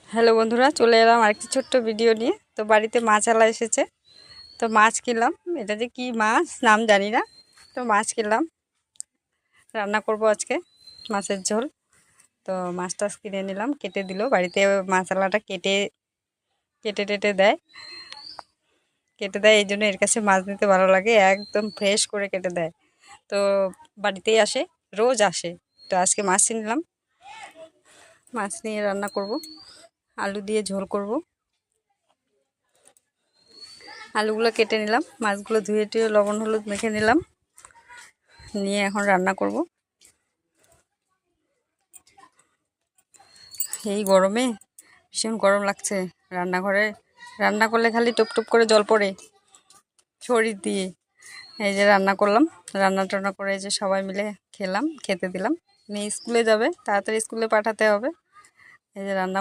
Hello বন্ধুরা, চলে এলাম আরেকটি ছোট্ট ভিডিও নিয়ে। তো বাড়িতে মাছ আলা এসেছে, তো মাছ কিনলাম। এটা যে কি মাছ নাম জানি না, তো মাছ কিনলাম, রান্না করব আজকে মাছের ঝোল। তো মাছটা কিনে নিলাম, কেটে দিল বাড়িতে। মাছ আলাটা কেটে কেটে টেটে দেয়, এই জন্য এর কাছে মাছ নিতে ভালো লাগে, একদম ফ্রেশ করে কেটে দেয়। তো বাড়িতেই আসে, রোজ আসে। তো আজকে মাছ নিলাম, মাছ নিয়ে রান্না করব, আলু দিয়ে ঝোল করব। আলুগুলো কেটে নিলাম, মাছগুলো ধুয়ে টুয়ে লবণ হলুদ মেখে নিলাম, নিয়ে এখন রান্না করব। এই গরমে ভীষণ গরম লাগছে রান্নাঘরে, রান্না করলে খালি টুপ টুপ করে জল পড়ে শরীর দিয়ে। এই যে রান্না করলাম, রান্না টান্না করে এই যে সবাই মিলে খেলাম, খেতে দিলাম। মেয়ে স্কুলে যাবে, তাড়াতাড়ি স্কুলে পাঠাতে হবে। এই যে রান্না